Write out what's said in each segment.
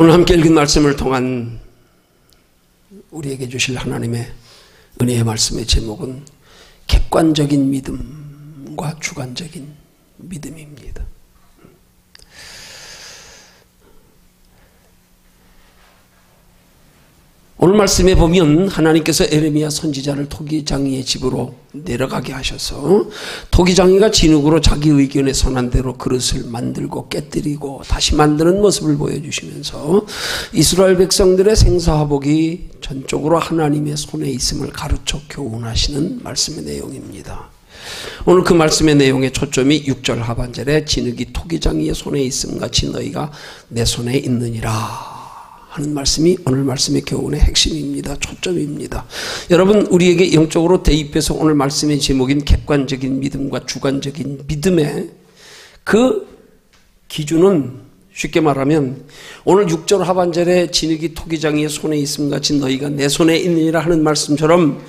오늘 함께 읽은 말씀을 통한 우리에게 주실 하나님의 은혜의 말씀의 제목은 객관적인 믿음과 주관적인 믿음입니다. 오늘 말씀에 보면 하나님께서 에레미야 선지자를 토기장이의 집으로 내려가게 하셔서 토기장이가 진흙으로 자기 의견에 선한 대로 그릇을 만들고 깨뜨리고 다시 만드는 모습을 보여주시면서 이스라엘 백성들의 생사화복이 전적으로 하나님의 손에 있음을 가르쳐 교훈하시는 말씀의 내용입니다. 오늘 그 말씀의 내용의 초점이 6절 하반절에 진흙이 토기장이의 손에 있음 같이 너희가 내 손에 있느니라 하는 말씀이 오늘 말씀의 교훈의 핵심입니다. 초점입니다. 여러분, 우리에게 영적으로 대입해서 오늘 말씀의 제목인 객관적인 믿음과 주관적인 믿음의 그 기준은 쉽게 말하면 오늘 6절 하반절에 진흙이 토기장이의 손에 있음 같이 너희가 내 손에 있느니라 하는 말씀처럼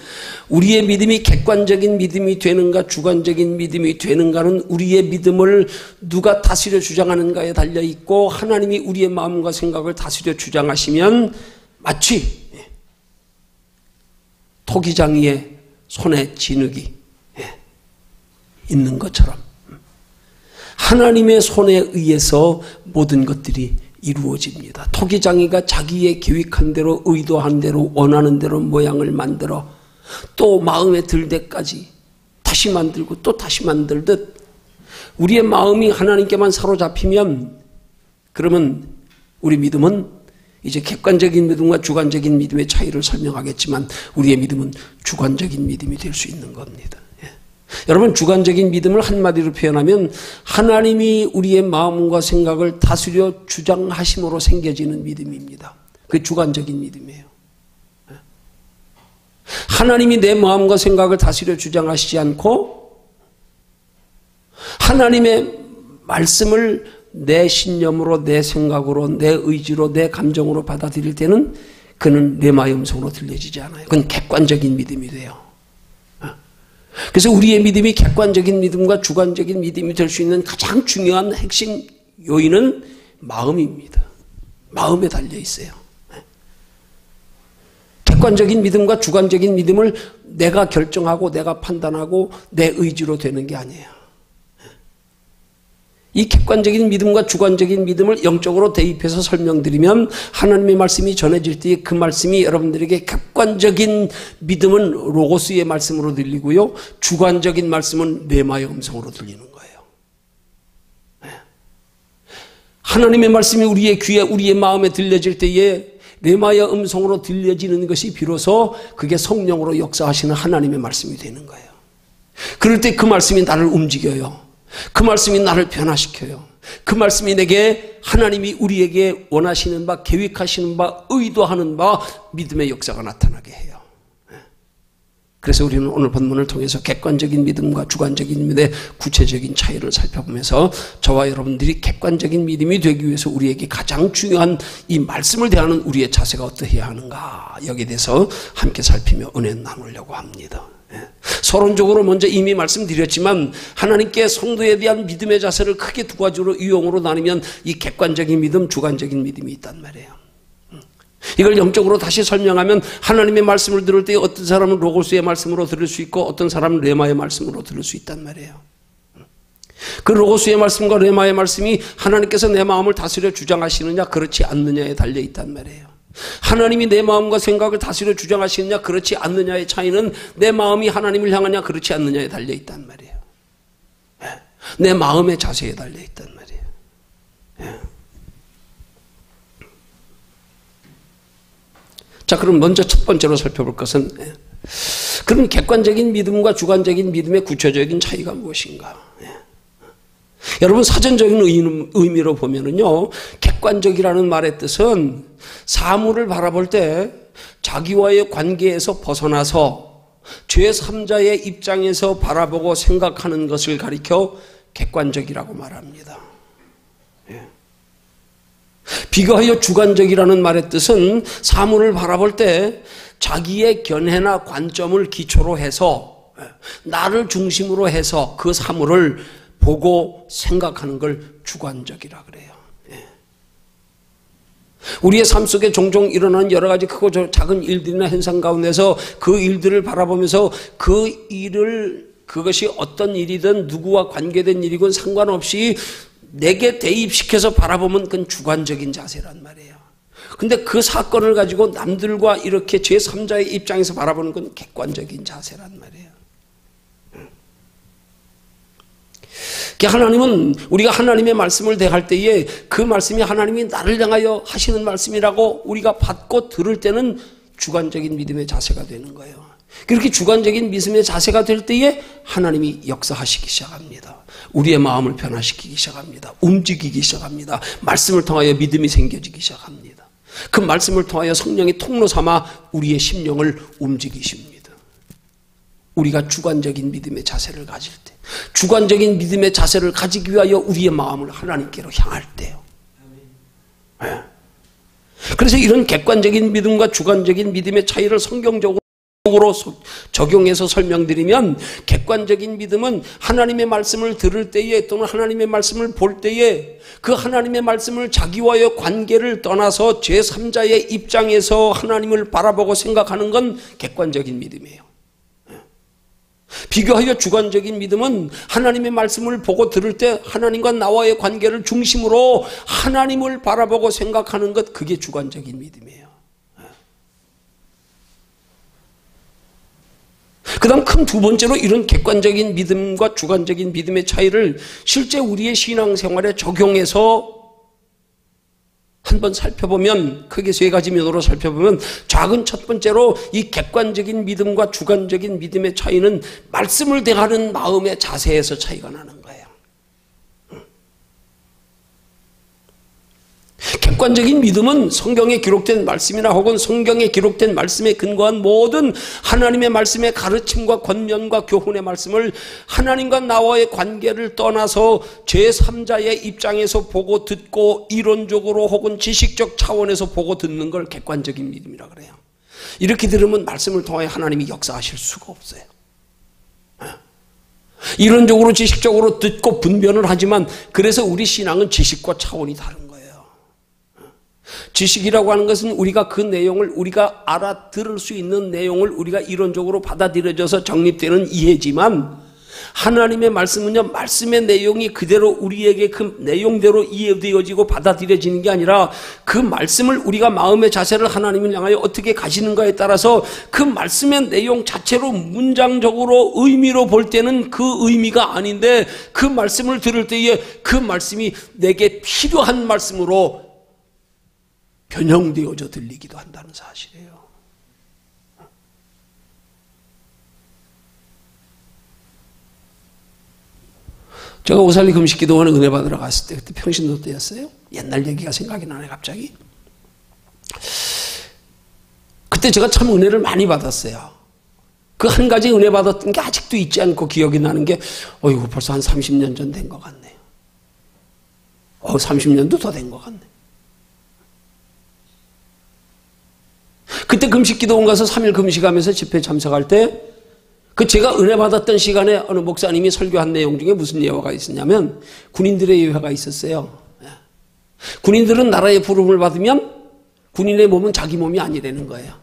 우리의 믿음이 객관적인 믿음이 되는가 주관적인 믿음이 되는가는 우리의 믿음을 누가 다스려 주장하는가에 달려있고 하나님이 우리의 마음과 생각을 다스려 주장하시면 마치 토기장이의 손에 진흙이 있는 것처럼 하나님의 손에 의해서 모든 것들이 이루어집니다. 토기장이가 자기의 계획한 대로 의도한 대로 원하는 대로 모양을 만들어 또 마음에 들 때까지 다시 만들고 또 다시 만들듯 우리의 마음이 하나님께만 사로잡히면 그러면 우리 믿음은 이제 객관적인 믿음과 주관적인 믿음의 차이를 설명하겠지만 우리의 믿음은 주관적인 믿음이 될 수 있는 겁니다. 여러분, 주관적인 믿음을 한마디로 표현하면 하나님이 우리의 마음과 생각을 다스려 주장하심으로 생겨지는 믿음입니다. 그게 주관적인 믿음이에요. 하나님이 내 마음과 생각을 다스려 주장하시지 않고 하나님의 말씀을 내 신념으로 내 생각으로 내 의지로 내 감정으로 받아들일 때는 그는 레마의 음성으로 들려지지 않아요. 그건 객관적인 믿음이 돼요. 그래서 우리의 믿음이 객관적인 믿음과 주관적인 믿음이 될 수 있는 가장 중요한 핵심 요인은 마음입니다. 마음에 달려 있어요. 객관적인 믿음과 주관적인 믿음을 내가 결정하고 내가 판단하고 내 의지로 되는 게 아니에요. 이 객관적인 믿음과 주관적인 믿음을 영적으로 대입해서 설명드리면 하나님의 말씀이 전해질 때 그 말씀이 여러분들에게 객관적인 믿음은 로고스의 말씀으로 들리고요. 주관적인 말씀은 레마의 음성으로 들리는 거예요. 하나님의 말씀이 우리의 귀에 우리의 마음에 들려질 때에 레마의 음성으로 들려지는 것이 비로소 그게 성령으로 역사하시는 하나님의 말씀이 되는 거예요. 그럴 때 그 말씀이 나를 움직여요. 그 말씀이 나를 변화시켜요. 그 말씀이 내게 하나님이 우리에게 원하시는 바, 계획하시는 바, 의도하는 바 믿음의 역사가 나타나게 해요. 그래서 우리는 오늘 본문을 통해서 객관적인 믿음과 주관적인 믿음의 구체적인 차이를 살펴보면서 저와 여러분들이 객관적인 믿음이 되기 위해서 우리에게 가장 중요한 이 말씀을 대하는 우리의 자세가 어떠해야 하는가 여기에 대해서 함께 살피며 은혜 나누려고 합니다. 서론적으로 먼저 이미 말씀드렸지만 하나님께 성도에 대한 믿음의 자세를 크게 두 가지로 유형으로 나누면 이 객관적인 믿음, 주관적인 믿음이 있단 말이에요. 이걸 영적으로 다시 설명하면 하나님의 말씀을 들을 때 어떤 사람은 로고스의 말씀으로 들을 수 있고 어떤 사람은 레마의 말씀으로 들을 수 있단 말이에요. 그 로고스의 말씀과 레마의 말씀이 하나님께서 내 마음을 다스려 주장하시느냐 그렇지 않느냐에 달려 있단 말이에요. 하나님이 내 마음과 생각을 다스려 주장하시느냐 그렇지 않느냐의 차이는 내 마음이 하나님을 향하냐 그렇지 않느냐에 달려 있단 말이에요. 내 마음의 자세에 달려 있단 말이에요. 자, 그럼 먼저 첫 번째로 살펴볼 것은 그럼 객관적인 믿음과 주관적인 믿음의 구체적인 차이가 무엇인가? 여러분, 사전적인 의미로 보면은요, 객관적이라는 말의 뜻은 사물을 바라볼 때 자기와의 관계에서 벗어나서 제3자의 입장에서 바라보고 생각하는 것을 가리켜 객관적이라고 말합니다. 비교하여 주관적이라는 말의 뜻은 사물을 바라볼 때 자기의 견해나 관점을 기초로 해서 나를 중심으로 해서 그 사물을 보고 생각하는 걸 주관적이라 그래요. 우리의 삶 속에 종종 일어나는 여러 가지 크고 작은 일들이나 현상 가운데서 그 일들을 바라보면서 그것이 어떤 일이든 누구와 관계된 일이건 상관없이 내게 대입시켜서 바라보면 그건 주관적인 자세란 말이에요. 근데 그 사건을 가지고 남들과 이렇게 제3자의 입장에서 바라보는 건 객관적인 자세란 말이에요. 하나님은 우리가 하나님의 말씀을 대할 때에 그 말씀이 하나님이 나를 향하여 하시는 말씀이라고 우리가 받고 들을 때는 주관적인 믿음의 자세가 되는 거예요. 그렇게 주관적인 믿음의 자세가 될 때에 하나님이 역사하시기 시작합니다. 우리의 마음을 변화시키기 시작합니다. 움직이기 시작합니다. 말씀을 통하여 믿음이 생겨지기 시작합니다. 그 말씀을 통하여 성령이 통로 삼아 우리의 심령을 움직이십니다. 우리가 주관적인 믿음의 자세를 가질 때, 주관적인 믿음의 자세를 가지기 위하여 우리의 마음을 하나님께로 향할 때요. 네. 그래서 이런 객관적인 믿음과 주관적인 믿음의 차이를 성경적으로 적용해서 설명드리면, 객관적인 믿음은 하나님의 말씀을 들을 때에 또는 하나님의 말씀을 볼 때에 그 하나님의 말씀을 자기와의 관계를 떠나서 제3자의 입장에서 하나님을 바라보고 생각하는 건 객관적인 믿음이에요. 비교하여 주관적인 믿음은 하나님의 말씀을 보고 들을 때 하나님과 나와의 관계를 중심으로 하나님을 바라보고 생각하는 것, 그게 주관적인 믿음이에요. 그 다음 큰 두 번째로 이런 객관적인 믿음과 주관적인 믿음의 차이를 실제 우리의 신앙생활에 적용해서 한번 살펴보면, 크게 세 가지 면으로 살펴보면, 작은 첫 번째로 이 객관적인 믿음과 주관적인 믿음의 차이는 말씀을 대하는 마음의 자세에서 차이가 나는 거예요. 객관적인 믿음은 성경에 기록된 말씀이나 혹은 성경에 기록된 말씀에 근거한 모든 하나님의 말씀의 가르침과 권면과 교훈의 말씀을 하나님과 나와의 관계를 떠나서 제3자의 입장에서 보고 듣고 이론적으로 혹은 지식적 차원에서 보고 듣는 걸 객관적인 믿음이라고 그래요. 이렇게 들으면 말씀을 통하여 하나님이 역사하실 수가 없어요. 이론적으로 지식적으로 듣고 분별을 하지만, 그래서 우리 신앙은 지식과 차원이 다른 거예요. 지식이라고 하는 것은 우리가 그 내용을, 우리가 알아들을 수 있는 내용을 우리가 이론적으로 받아들여져서 정립되는 이해지만, 하나님의 말씀은요, 말씀의 내용이 그대로 우리에게 그 내용대로 이해되어지고 받아들여지는 게 아니라, 그 말씀을 우리가 마음의 자세를 하나님을 향하여 어떻게 가시는가에 따라서 그 말씀의 내용 자체로 문장적으로 의미로 볼 때는 그 의미가 아닌데, 그 말씀을 들을 때에 그 말씀이 내게 필요한 말씀으로 변형되어져 들리기도 한다는 사실이에요. 제가 오살리 금식기도원에 은혜 받으러 갔을 때, 그때 평신도 때였어요. 옛날 얘기가 생각이 나네 갑자기. 그때 제가 참 은혜를 많이 받았어요. 그 한 가지 은혜 받았던 게 아직도 잊지 않고 기억이 나는 게, 이거 벌써 한 30년 전 된 것 같네요. 30년도 더 된 것 같네. 그때 금식기도원 가서 3일 금식하면서 집회에 참석할 때, 제가 은혜 받았던 시간에 어느 목사님이 설교한 내용 중에 무슨 예화가 있었냐면, 군인들의 예화가 있었어요. 군인들은 나라의 부름을 받으면 군인의 몸은 자기 몸이 아니라는 거예요.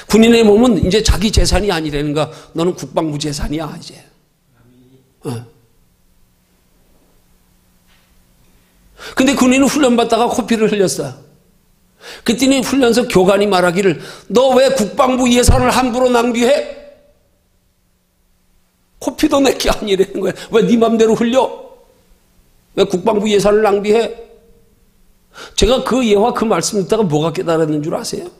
군인의 몸은 이제 자기 재산이 아니라는 거야. 너는 국방부 재산이야 이제. 근데 군인은 훈련받다가 코피를 흘렸어요. 그랬더니 훈련소 교관이 말하기를, 너 왜 국방부 예산을 함부로 낭비해? 코피도 내게 아니라는 거야. 왜 네 맘대로 흘려? 왜 국방부 예산을 낭비해? 제가 그 예화 그 말씀 듣다가 뭐가 깨달았는 줄 아세요?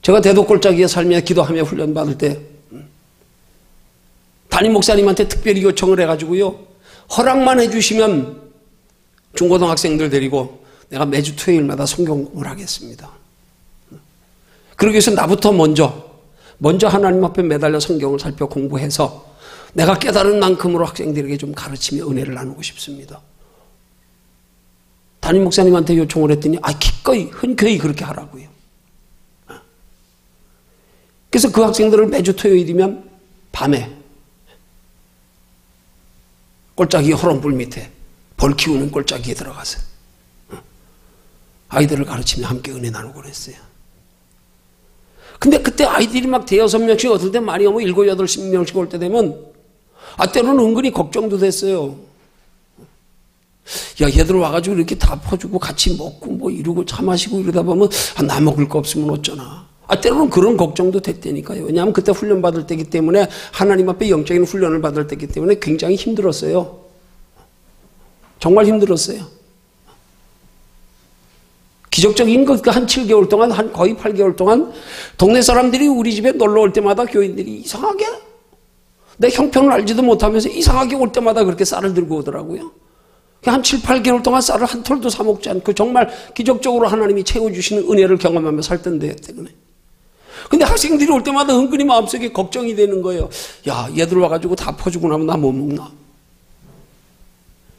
제가 대도골짜기에 살며 기도하며 훈련받을 때 담임 목사님한테 특별히 요청을 해가지고요, 허락만 해주시면 중고등학생들 데리고 내가 매주 토요일마다 성경 공부를 하겠습니다. 그러기 위해서 나부터 먼저 하나님 앞에 매달려 성경을 살펴 공부해서 내가 깨달은 만큼으로 학생들에게 좀 가르치며 은혜를 나누고 싶습니다. 담임 목사님한테 요청을 했더니 기꺼이 흔쾌히 그렇게 하라고요. 그래서 그 학생들을 매주 토요일이면 밤에 골짜기 호롱불 밑에 벌 키우는 골짜기에 들어가서 아이들을 가르치며 함께 은혜 나누고 그랬어요. 근데 그때 아이들이 막 대여섯 명씩 어떨 때 많이 오면 7, 8, 10명씩 올 때 되면 때로는 은근히 걱정도 됐어요. 야, 얘들 와가지고 이렇게 다 퍼주고 같이 먹고 뭐 이러고 차 마시고 이러다 보면 나 먹을 거 없으면 어쩌나. 때로는 그런 걱정도 됐다니까요. 왜냐하면 그때 훈련 받을 때기 때문에 하나님 앞에 영적인 훈련을 받을 때기 때문에 굉장히 힘들었어요. 정말 힘들었어요. 기적적인 것 한 7개월 동안, 한 거의 8개월 동안 동네 사람들이 우리 집에 놀러 올 때마다 교인들이 이상하게 내 형편을 알지도 못하면서 이상하게 올 때마다 그렇게 쌀을 들고 오더라고요. 한 7, 8개월 동안 쌀을 한 톨도 사 먹지 않고 정말 기적적으로 하나님이 채워주시는 은혜를 경험하며 살던 데였대. 근데 학생들이 올 때마다 은근히 마음속에 걱정이 되는 거예요. 야, 얘들 와가지고 다 퍼주고 나면 나 못 먹나?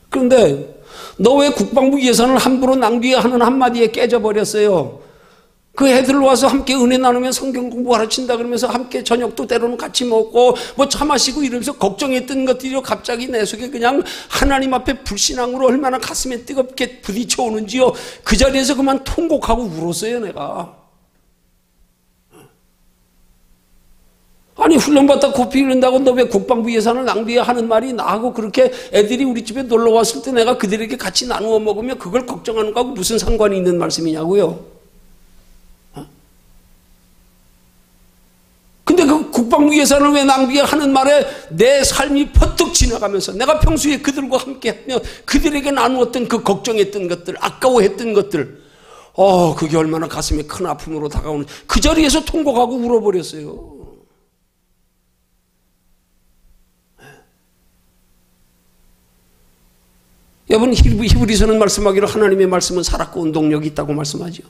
그런데 너 왜 국방부 예산을 함부로 낭비하는 한마디에 깨져버렸어요? 그 애들 와서 함께 은혜 나누며 성경 공부 가르친다 그러면서 함께 저녁도 때로는 같이 먹고 뭐 차 마시고 이러면서 걱정했던 것들이 갑자기 내 속에 그냥 하나님 앞에 불신앙으로 얼마나 가슴에 뜨겁게 부딪혀 오는지요. 그 자리에서 그만 통곡하고 울었어요, 내가. 아니, 훈련받다 코피 흘린다고 너 왜 국방부 예산을 낭비하는 말이 나하고 그렇게 애들이 우리 집에 놀러 왔을 때 내가 그들에게 같이 나누어 먹으면 그걸 걱정하는 거하고 무슨 상관이 있는 말씀이냐고요. 근데 그 국방부 예산을 왜 낭비하는 말에 내 삶이 퍼뜩 지나가면서 내가 평소에 그들과 함께하며 그들에게 나누었던 그 걱정했던 것들, 아까워했던 것들, 그게 얼마나 가슴에 큰 아픔으로 다가오는, 그 자리에서 통곡하고 울어버렸어요. 여러분, 히브리서는 말씀하기로 하나님의 말씀은 살았고 운동력이 있다고 말씀하죠.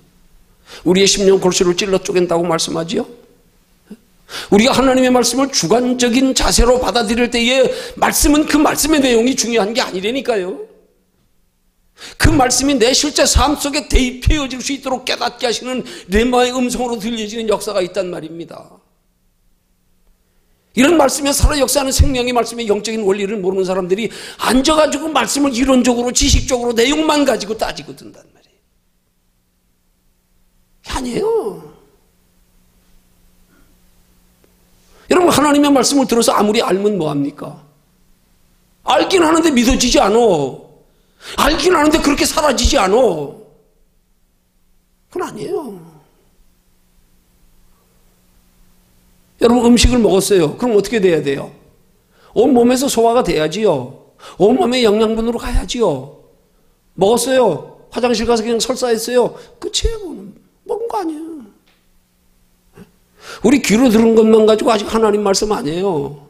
우리의 심령 골수를 찔러 쪼갠다고 말씀하죠. 우리가 하나님의 말씀을 주관적인 자세로 받아들일 때에 말씀은 그 말씀의 내용이 중요한 게 아니라니까요. 그 말씀이 내 실제 삶 속에 대입해질 수 있도록 깨닫게 하시는 레마의 음성으로 들려지는 역사가 있단 말입니다. 이런 말씀에 살아 역사하는 생명의 말씀의 영적인 원리를 모르는 사람들이 앉아가지고 말씀을 이론적으로 지식적으로 내용만 가지고 따지고 든단 말이에요. 아니에요. 여러분, 하나님의 말씀을 들어서 아무리 알면 뭐합니까? 알긴 하는데 믿어지지 않아. 알긴 하는데 그렇게 사라지지 않아. 그건 아니에요. 여러분, 음식을 먹었어요. 그럼 어떻게 돼야 돼요? 온몸에서 소화가 돼야지요. 온몸에 영양분으로 가야지요. 먹었어요. 화장실 가서 그냥 설사했어요. 끝이에요. 먹은 거 아니에요. 우리 귀로 들은 것만 가지고 아직 하나님 말씀 아니에요.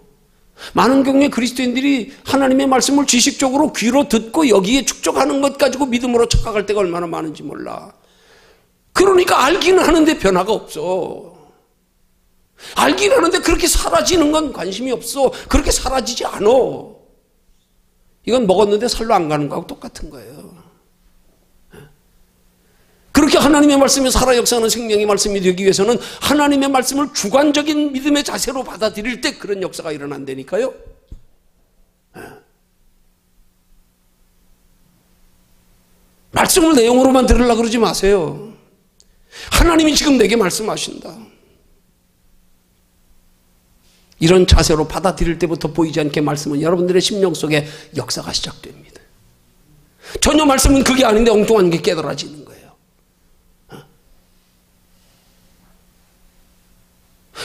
많은 경우에 그리스도인들이 하나님의 말씀을 지식적으로 귀로 듣고 여기에 축적하는 것 가지고 믿음으로 착각할 때가 얼마나 많은지 몰라. 그러니까 알기는 하는데 변화가 없어. 알기는 하는데 그렇게 사라지는 건 관심이 없어. 그렇게 사라지지 않아. 이건 먹었는데 살로 안 가는 거하고 똑같은 거예요. 그렇게 하나님의 말씀이 살아 역사하는 생명의 말씀이 되기 위해서는 하나님의 말씀을 주관적인 믿음의 자세로 받아들일 때 그런 역사가 일어난다니까요. 말씀을 내용으로만 들으려고 그러지 마세요. 하나님이 지금 내게 말씀하신다. 이런 자세로 받아들일 때부터 보이지 않게 말씀은 여러분들의 심령 속에 역사가 시작됩니다. 전혀 말씀은 그게 아닌데 엉뚱한 게 깨달아지는 거예요.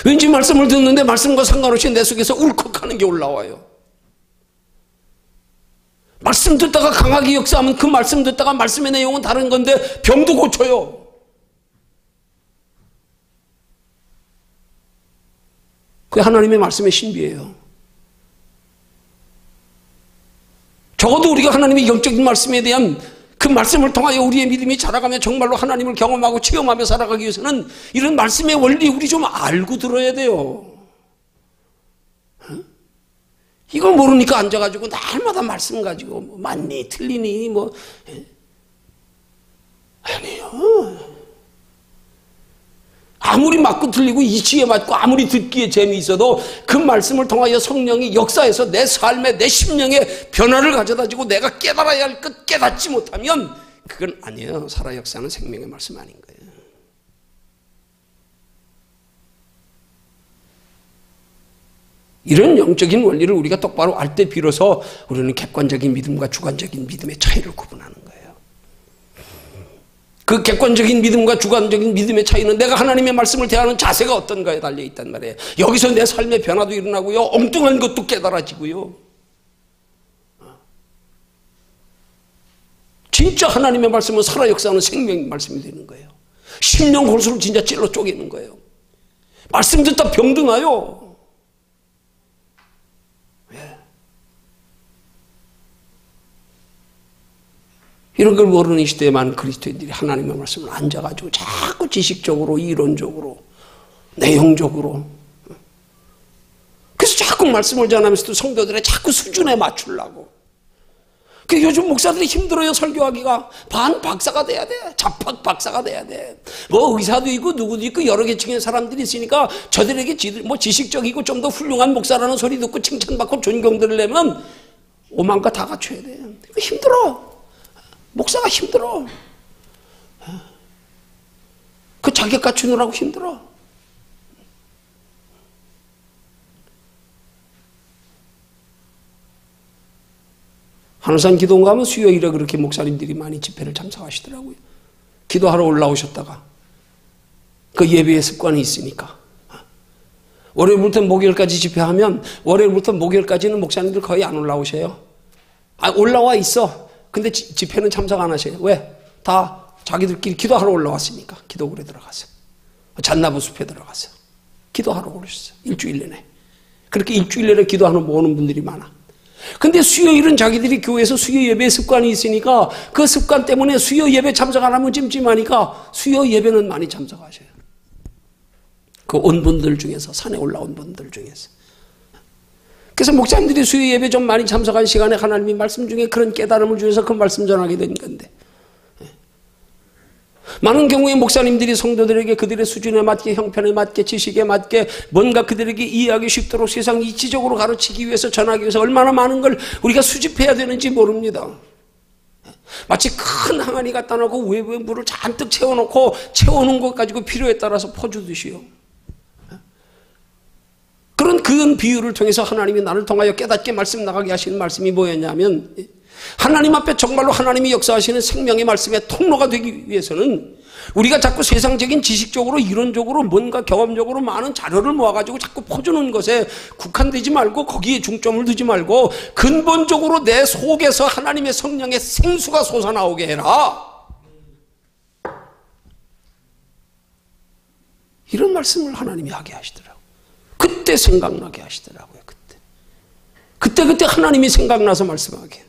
왠지 말씀을 듣는데 말씀과 상관없이 내 속에서 울컥하는 게 올라와요. 말씀 듣다가 강하게 역사하면 그 말씀 듣다가 말씀의 내용은 다른 건데 병도 고쳐요. 그게 하나님의 말씀의 신비예요. 적어도 우리가 하나님의 영적인 말씀에 대한 그 말씀을 통하여 우리의 믿음이 자라가며 정말로 하나님을 경험하고 체험하며 살아가기 위해서는 이런 말씀의 원리 우리 좀 알고 들어야 돼요. 이걸 모르니까 앉아가지고 날마다 말씀 가지고 뭐 맞니 틀리니 뭐 아니에요. 아무리 맞고 틀리고 이치에 맞고 아무리 듣기에 재미있어도 그 말씀을 통하여 성령이 역사해서 내 삶에 내 심령에 변화를 가져다주고 내가 깨달아야 할 것 깨닫지 못하면 그건 아니에요. 살아 역사하는 생명의 말씀 아닌 거예요. 이런 영적인 원리를 우리가 똑바로 알 때 비로소 우리는 객관적인 믿음과 주관적인 믿음의 차이를 구분하는 거예요. 그 객관적인 믿음과 주관적인 믿음의 차이는 내가 하나님의 말씀을 대하는 자세가 어떤가에 달려있단 말이에요. 여기서 내 삶의 변화도 일어나고요. 엉뚱한 것도 깨달아지고요. 진짜 하나님의 말씀은 살아 역사하는 생명의 말씀이 되는 거예요. 심령 골수를 진짜 찔러 쪼개는 거예요. 말씀 듣다 병드나요. 이런 걸 모르는 시대에 많은 그리스도인들이 하나님의 말씀을 앉아가지고 자꾸 지식적으로, 이론적으로, 내용적으로. 그래서 자꾸 말씀을 전하면서도 성도들의 자꾸 수준에 맞추려고. 그 요즘 목사들이 힘들어요, 설교하기가. 반 박사가 돼야 돼. 잡학 박사가 돼야 돼. 뭐 의사도 있고 누구도 있고 여러 계층의 사람들이 있으니까 저들에게 뭐 지식적이고 좀 더 훌륭한 목사라는 소리 듣고 칭찬받고 존경들으려면 오만과 다 갖춰야 돼. 힘들어. 목사가 힘들어. 그 자격 갖추느라고 힘들어. 한우산 기도원 가면 수요일에 그렇게 목사님들이 많이 집회를 참석하시더라고요. 기도하러 올라오셨다가 그 예배의 습관이 있으니까 월요일부터 목요일까지 집회하면 월요일부터 목요일까지는 목사님들 거의 안 올라오셔요. 올라와 있어. 근데 집회는 참석 안 하셔요. 왜? 다 자기들끼리 기도하러 올라왔으니까. 기도굴에 들어가서 잣나무 숲에 들어가서 기도하러 오셨어요. 일주일 내내. 그렇게 일주일 내내 기도하러 모으는 분들이 많아. 근데 수요일은 자기들이 교회에서 수요 예배 습관이 있으니까 그 습관 때문에 수요 예배 참석 안 하면 찜찜하니까 수요 예배는 많이 참석하셔요. 그 온 분들 중에서, 산에 올라온 분들 중에서. 그래서 목사님들이 수요 예배 좀 많이 참석한 시간에 하나님이 말씀 중에 그런 깨달음을 주셔서 그 말씀 전하게 된 건데, 많은 경우에 목사님들이 성도들에게 그들의 수준에 맞게, 형편에 맞게, 지식에 맞게 뭔가 그들에게 이해하기 쉽도록 세상 이치적으로 가르치기 위해서, 전하기 위해서 얼마나 많은 걸 우리가 수집해야 되는지 모릅니다. 마치 큰 항아리 갖다 놓고 외부에 물을 잔뜩 채워놓고 채워놓은 것 가지고 필요에 따라서 퍼주듯이요. 그런 비유를 통해서 하나님이 나를 통하여 깨닫게 말씀 나가게 하시는 말씀이 뭐였냐면, 하나님 앞에 정말로 하나님이 역사하시는 생명의 말씀의 통로가 되기 위해서는 우리가 자꾸 세상적인 지식적으로, 이론적으로, 뭔가 경험적으로 많은 자료를 모아가지고 자꾸 퍼주는 것에 국한되지 말고, 거기에 중점을 두지 말고 근본적으로 내 속에서 하나님의 성령의 생수가 솟아나오게 해라. 이런 말씀을 하나님이 하게 하시더라고요. 그때 생각나게 하시더라고요. 그때 하나님이 생각나서 말씀하게.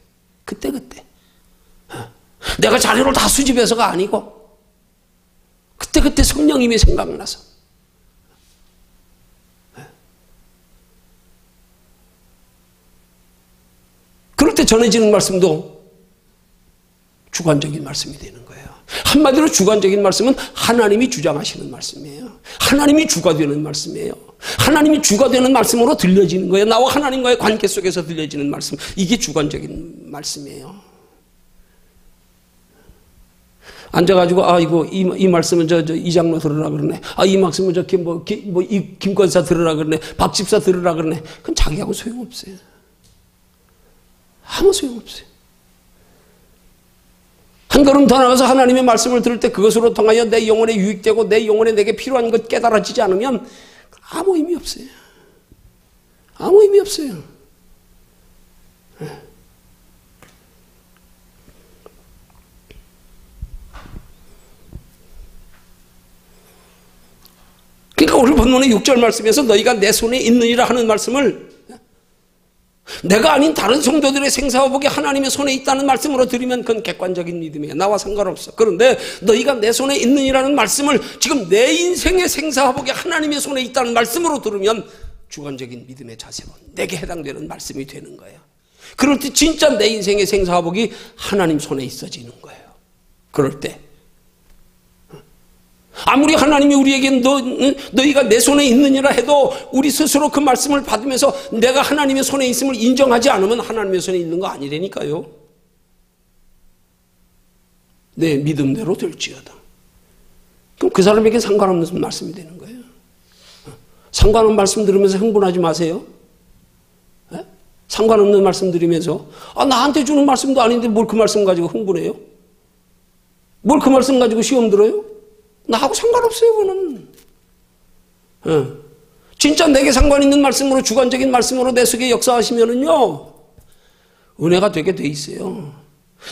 그때 내가 자료를 다 수집해서가 아니고 그때 성령님이 생각나서. 그럴 때 전해지는 말씀도 주관적인 말씀이 되는 거예요. 한마디로 주관적인 말씀은 하나님이 주장하시는 말씀이에요. 하나님이 주가 되는 말씀이에요. 하나님이 주가 되는 말씀으로 들려지는 거예요. 나와 하나님과의 관계 속에서 들려지는 말씀. 이게 주관적인 말씀이에요. 앉아가지고, 이거, 이 말씀은 이 장로 들으라 그러네. 이 말씀은 이 김권사 들으라 그러네. 박 집사 들으라 그러네. 그건 자기하고 소용없어요. 아무 소용없어요. 한 걸음 더 나가서 하나님의 말씀을 들을 때 그것으로 통하여 내 영혼에 유익되고 내 영혼에 내게 필요한 것 깨달아지지 않으면 아무 의미 없어요. 아무 의미 없어요. 그러니까 오늘 본문의 6절 말씀에서 너희가 내 손에 있느니라 하는 말씀을 내가 아닌 다른 성도들의 생사화복이 하나님의 손에 있다는 말씀으로 들으면 그건 객관적인 믿음이에요. 나와 상관없어. 그런데 너희가 내 손에 있느니라는 말씀을 지금 내 인생의 생사화복이 하나님의 손에 있다는 말씀으로 들으면 주관적인 믿음의 자세로 내게 해당되는 말씀이 되는 거예요. 그럴 때 진짜 내 인생의 생사화복이 하나님 손에 있어지는 거예요. 그럴 때 아무리 하나님이 우리에게 너희가 내 손에 있느니라 해도 우리 스스로 그 말씀을 받으면서 내가 하나님의 손에 있음을 인정하지 않으면 하나님의 손에 있는 거 아니라니까요. 내 믿음대로 될지어다. 그럼 그 사람에게 상관없는 말씀이 되는 거예요. 상관없는 말씀 들으면서 흥분하지 마세요. 네? 상관없는 말씀 들으면서 나한테 주는 말씀도 아닌데 뭘 그 말씀 가지고 흥분해요? 뭘 그 말씀 가지고 시험 들어요? 나하고 상관없어요, 그거는. 진짜 내게 상관 있는 말씀으로, 주관적인 말씀으로 내 속에 역사하시면은요, 은혜가 되게 돼 있어요.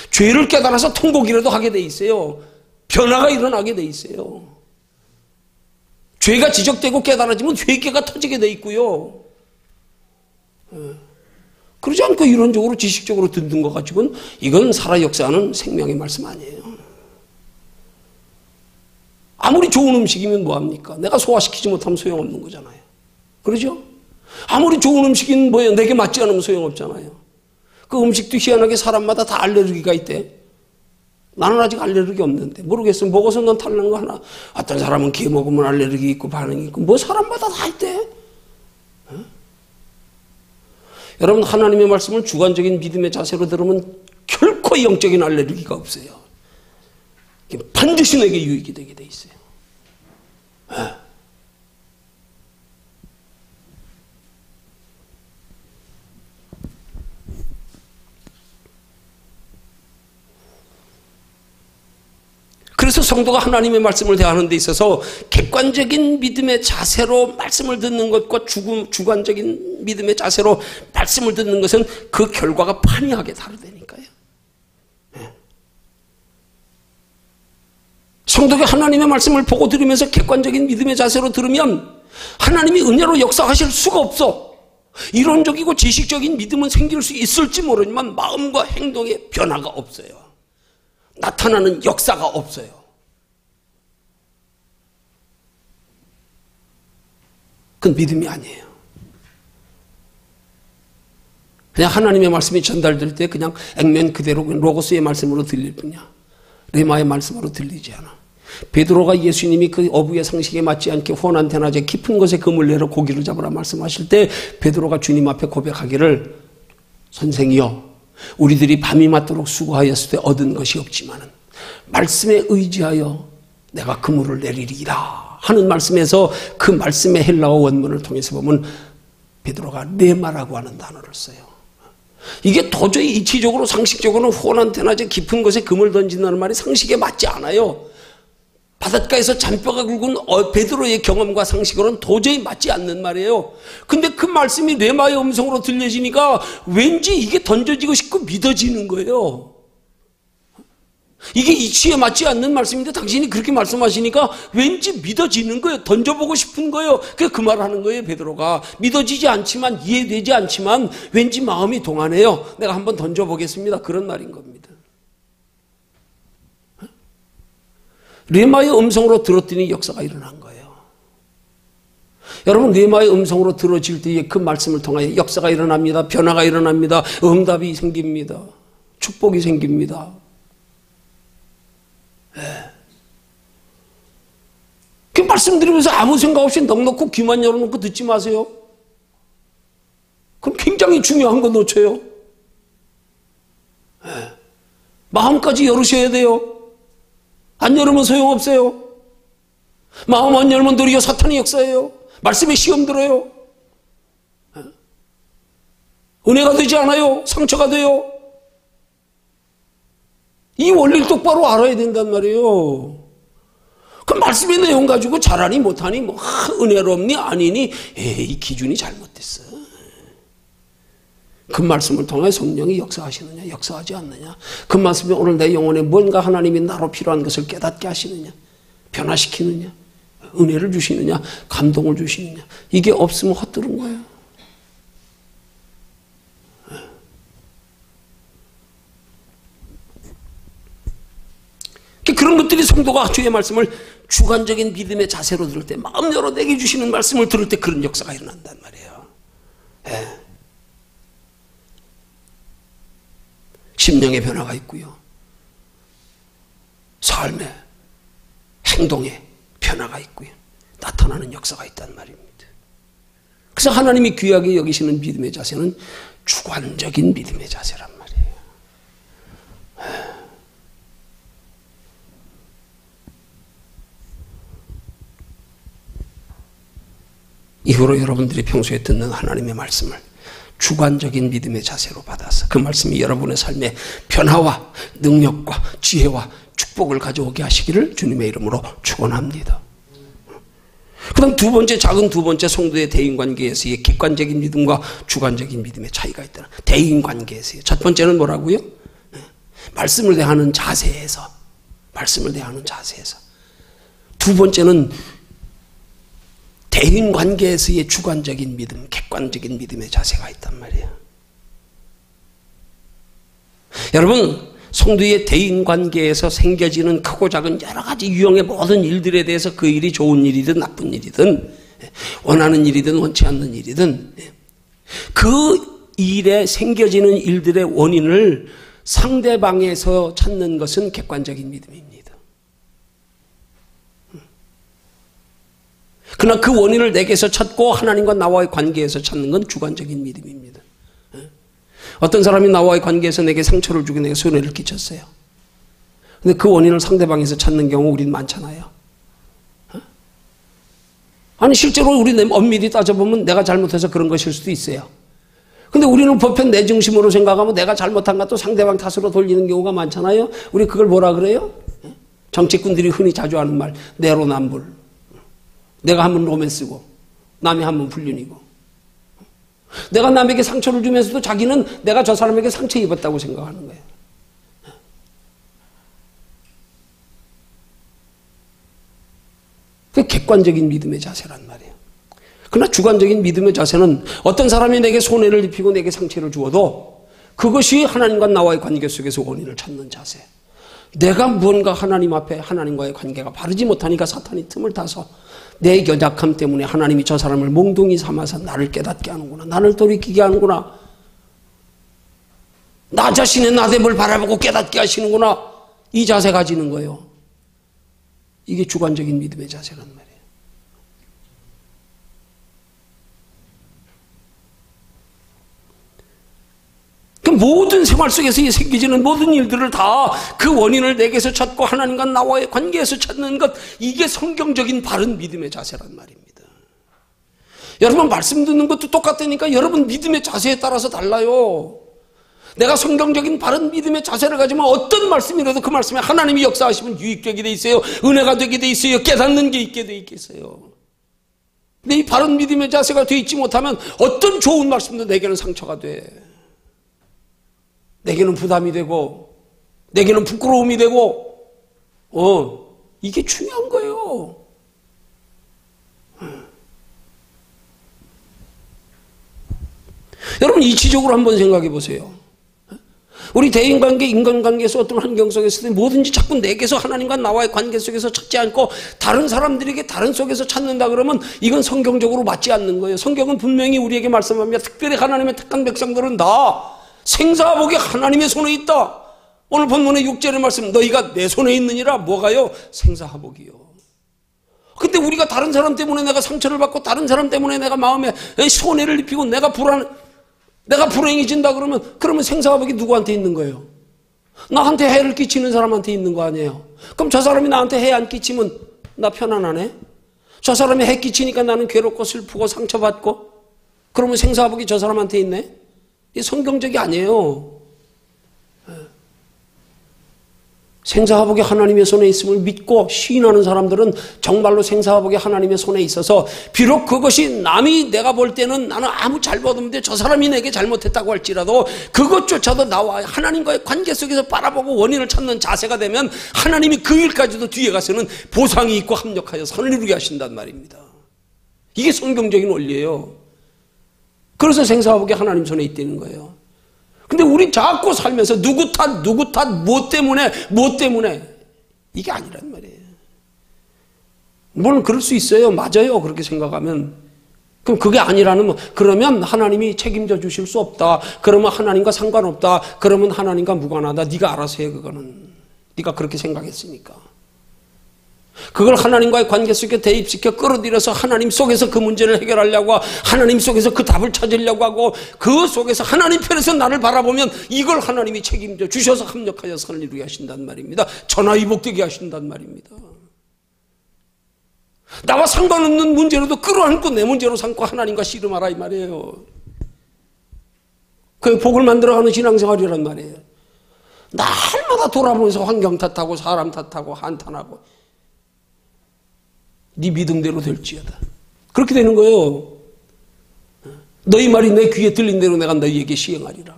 죄를 깨달아서 통곡이라도 하게 돼 있어요. 변화가 일어나게 돼 있어요. 죄가 지적되고 깨달아지면 회개가 터지게 돼 있고요. 그러지 않고 이론적으로 지식적으로 듣는 것 가지고는 이건 살아 역사하는 생명의 말씀 아니에요. 아무리 좋은 음식이면 뭐합니까? 내가 소화시키지 못하면 소용없는 거잖아요. 그러죠? 아무리 좋은 음식이면 뭐예요? 내게 맞지 않으면 소용없잖아요. 그 음식도 희한하게 사람마다 다 알레르기가 있대. 나는 아직 알레르기 없는데 모르겠어. 먹어서 넌 탈난 거 하나. 어떤 사람은 게 먹으면 알레르기 있고 반응이 있고 뭐 사람마다 다 있대. 여러분 하나님의 말씀을 주관적인 믿음의 자세로 들으면 결코 영적인 알레르기가 없어요. 반드시 내게 유익이 되게 돼 있어요. 그래서 성도가 하나님의 말씀을 대하는 데 있어서 객관적인 믿음의 자세로 말씀을 듣는 것과 주관적인 믿음의 자세로 말씀을 듣는 것은 그 결과가 판이하게 다르다니까요. 성도가 하나님의 말씀을 보고 들으면서 객관적인 믿음의 자세로 들으면 하나님이 은혜로 역사하실 수가 없어. 이론적이고 지식적인 믿음은 생길 수 있을지 모르지만 마음과 행동에 변화가 없어요. 나타나는 역사가 없어요. 그건 믿음이 아니에요. 그냥 하나님의 말씀이 전달될 때 그냥 액면 그대로 로고스의 말씀으로 들릴 뿐이야. 레마의 말씀으로 들리지 않아. 베드로가 예수님이 그 어부의 상식에 맞지 않게 혼한 대낮에 깊은 곳에 그물 내려 고기를 잡으라 말씀하실 때 베드로가 주님 앞에 고백하기를 선생이여 우리들이 밤이 맞도록 수고하였을 때 얻은 것이 없지만은 말씀에 의지하여 내가 그물을 내리리라 하는 말씀에서 그 말씀의 헬라어 원문을 통해서 보면 베드로가 레마라고 하는 단어를 써요. 이게 도저히 이치적으로 상식적으로는 혼한 대낮에 깊은 곳에 금을 던진다는 말이 상식에 맞지 않아요. 바닷가에서 잔뼈가 굵은 베드로의 경험과 상식으로는 도저히 맞지 않는 말이에요. 근데 그 말씀이 레마의 음성으로 들려지니까 왠지 이게 던져지고 싶고 믿어지는 거예요. 이게 이치에 맞지 않는 말씀인데 당신이 그렇게 말씀하시니까 왠지 믿어지는 거예요. 던져보고 싶은 거예요. 그래서 그 말을 하는 거예요. 베드로가 믿어지지 않지만 이해되지 않지만 왠지 마음이 동하네요. 내가 한번 던져보겠습니다. 그런 말인 겁니다. 레마의 음성으로 들었더니 역사가 일어난 거예요. 여러분 레마의 음성으로 들어질 때에 그 말씀을 통하여 역사가 일어납니다. 변화가 일어납니다. 응답이 생깁니다. 축복이 생깁니다. 그 말씀 들으면서 아무 생각 없이 넉넉히 귀만 열어놓고 듣지 마세요. 그럼 굉장히 중요한 거 놓쳐요. 마음까지 열으셔야 돼요. 안 열으면 소용없어요. 마음 안 열면 도리어 사탄의 역사예요. 말씀에 시험 들어요. 은혜가 되지 않아요. 상처가 돼요. 이 원리를 똑바로 알아야 된단 말이에요. 그 말씀의 내용 가지고 잘하니 못하니 뭐 은혜롭니 아니니 이 기준이 잘못됐어. 그 말씀을 통해 성령이 역사하시느냐 역사하지 않느냐, 그 말씀이 오늘 내 영혼에 뭔가 하나님이 나로 필요한 것을 깨닫게 하시느냐, 변화시키느냐, 은혜를 주시느냐, 감동을 주시느냐, 이게 없으면 헛들은 거예요. 그런 것들이 성도가 주의 말씀을 주관적인 믿음의 자세로 들을 때, 마음 열어 내게 주시는 말씀을 들을 때 그런 역사가 일어난단 말이에요. 심령의 변화가 있고요. 삶의 행동의 변화가 있고요. 나타나는 역사가 있단 말입니다. 그래서 하나님이 귀하게 여기시는 믿음의 자세는 주관적인 믿음의 자세란 말이에요. 이후로 여러분들이 평소에 듣는 하나님의 말씀을 주관적인 믿음의 자세로 받아서 그 말씀이 여러분의 삶에 변화와 능력과 지혜와 축복을 가져오게 하시기를 주님의 이름으로 축원합니다. 그 다음 두 번째, 작은 두 번째, 성도의 대인관계에서의 객관적인 믿음과 주관적인 믿음의 차이가 있다. 대인관계에서의 첫 번째는 뭐라고요? 말씀을 대하는 자세에서, 말씀을 대하는 자세에서. 두 번째는 대인관계에서의 주관적인 믿음, 객관적인 믿음의 자세가 있단 말이에요. 여러분, 성도의 대인관계에서 생겨지는 크고 작은 여러 가지 유형의 모든 일들에 대해서 그 일이 좋은 일이든 나쁜 일이든 원하는 일이든 원치 않는 일이든 그 일에 생겨지는 일들의 원인을 상대방에서 찾는 것은 객관적인 믿음입니다. 그러나 그 원인을 내게서 찾고 하나님과 나와의 관계에서 찾는 건 주관적인 믿음입니다. 어떤 사람이 나와의 관계에서 내게 상처를 주고 내게 손해를 끼쳤어요. 근데 그 원인을 상대방에서 찾는 경우 우리는 많잖아요. 아니 실제로 우리 엄밀히 따져보면 내가 잘못해서 그런 것일 수도 있어요. 근데 우리는 보편 내 중심으로 생각하면 내가 잘못한 것도 상대방 탓으로 돌리는 경우가 많잖아요. 우리 그걸 뭐라 그래요? 정치꾼들이 흔히 자주 하는 말, 내로남불. 내가 한번 로맨스고 남이 한번 불륜이고, 내가 남에게 상처를 주면서도 자기는 내가 저 사람에게 상처 입었다고 생각하는 거예요. 그게 객관적인 믿음의 자세란 말이에요. 그러나 주관적인 믿음의 자세는 어떤 사람이 내게 손해를 입히고 내게 상처를 주어도 그것이 하나님과 나와의 관계 속에서 원인을 찾는 자세. 내가 무언가 하나님 앞에 하나님과의 관계가 바르지 못하니까 사탄이 틈을 타서 내 연약함 때문에 하나님이 저 사람을 몽둥이 삼아서 나를 깨닫게 하는구나. 나를 돌이키게 하는구나. 나 자신의 나됨을 바라보고 깨닫게 하시는구나. 이 자세 가지는 거예요. 이게 주관적인 믿음의 자세란 말이에요. 그 모든 생활 속에서 생기지는 모든 일들을 다 그 원인을 내게서 찾고 하나님과 나와의 관계에서 찾는 것, 이게 성경적인 바른 믿음의 자세란 말입니다. 여러분 말씀 듣는 것도 똑같으니까 여러분 믿음의 자세에 따라서 달라요. 내가 성경적인 바른 믿음의 자세를 가지면 어떤 말씀이라도 그 말씀에 하나님이 역사하시면 유익되게 돼 있어요. 은혜가 되게 돼 있어요. 깨닫는 게 있게 돼 있겠어요. 근데 이 바른 믿음의 자세가 돼 있지 못하면 어떤 좋은 말씀도 내게는 상처가 돼. 내게는 부담이 되고 내게는 부끄러움이 되고 이게 중요한 거예요. 여러분 이치적으로 한번 생각해 보세요. 우리 대인관계, 인간관계에서 어떤 환경 속에서 뭐든지 자꾸 내게서 하나님과 나와의 관계 속에서 찾지 않고 다른 사람들에게 다른 속에서 찾는다 그러면 이건 성경적으로 맞지 않는 거예요. 성경은 분명히 우리에게 말씀합니다. 특별히 하나님의 택한 백성들은 다 생사복이 하나님의 손에 있다. 오늘 본문의 6절의 말씀, 너희가 내 손에 있느니라. 뭐가요? 생사복이요. 근데 우리가 다른 사람 때문에 내가 상처를 받고 다른 사람 때문에 내가 마음에 손해를 입히고 내가 불행해진다 그러면 생사복이 누구한테 있는 거예요? 나한테 해를 끼치는 사람한테 있는 거 아니에요? 그럼 저 사람이 나한테 해 안 끼치면 나 편안하네? 저 사람이 해 끼치니까 나는 괴롭고 슬프고 상처받고 그러면 생사복이 저 사람한테 있네? 이게 성경적이 아니에요. 생사화복이 하나님의 손에 있음을 믿고 시인하는 사람들은 정말로 생사화복이 하나님의 손에 있어서 비록 그것이 남이 내가 볼 때는 나는 아무 잘못 없는데 저 사람이 내게 잘못했다고 할지라도 그것조차도 나와 하나님과의 관계 속에서 바라보고 원인을 찾는 자세가 되면 하나님이 그 일까지도 뒤에 가서는 보상이 있고 합력하여 선을 이루게 하신단 말입니다. 이게 성경적인 원리예요. 그래서 생사화복이 하나님 손에 있다는 거예요. 근데 우리 자꾸 살면서 누구 탓, 뭐 때문에 이게 아니란 말이에요. 물론 그럴 수 있어요. 맞아요. 그렇게 생각하면. 그럼 그게 아니라는 그러면 하나님이 책임져 주실 수 없다. 그러면 하나님과 상관없다. 그러면 하나님과 무관하다. 네가 알아서 해 그거는. 네가 그렇게 생각했으니까. 그걸 하나님과의 관계 속에 대입시켜 끌어들여서 하나님 속에서 그 문제를 해결하려고 하고 하나님 속에서 그 답을 찾으려고 하고 그 속에서 하나님 편에서 나를 바라보면 이걸 하나님이 책임져 주셔서 합력하여 선을 이루게 하신단 말입니다. 천하위복되게 하신단 말입니다. 나와 상관없는 문제로도 끌어안고 내 문제로 삼고 하나님과 씨름하라 이 말이에요. 그게 복을 만들어가는 신앙생활이란 말이에요. 날마다 돌아보면서 환경 탓하고 사람 탓하고 한탄하고 네 믿음대로 될지어다. 그렇게 되는 거예요. 너희 말이 내 귀에 들린 대로 내가 너희에게 시행하리라.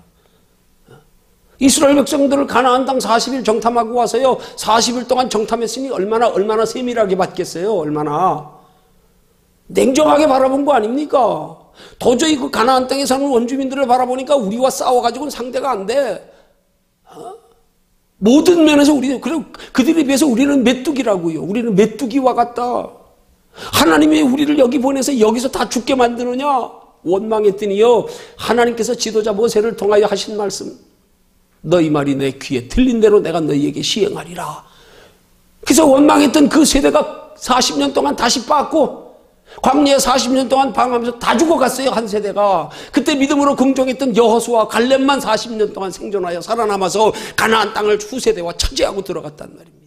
이스라엘 백성들을 가나안 땅 40일 정탐하고 와서요. 40일 동안 정탐했으니 얼마나 세밀하게 봤겠어요. 얼마나 냉정하게 바라본 거 아닙니까? 도저히 그 가나안 땅에 사는 원주민들을 바라보니까 우리와 싸워가지고는 상대가 안 돼. 모든 면에서 그들에 비해서 우리는 메뚜기라고요. 우리는 메뚜기와 같다. 하나님이 우리를 여기 보내서 여기서 다 죽게 만드느냐? 원망했더니요. 하나님께서 지도자 모세를 통하여 하신 말씀. 너희 말이 내 귀에 들린 대로 내가 너희에게 시행하리라. 그래서 원망했던 그 세대가 40년 동안 다시 빠았고 광야에 40년 동안 방황하면서 다 죽어갔어요. 한 세대가. 그때 믿음으로 긍정했던 여호수아 갈렙만 40년 동안 생존하여 살아남아서 가나안 땅을 후세대와 차지하고 들어갔단 말입니다.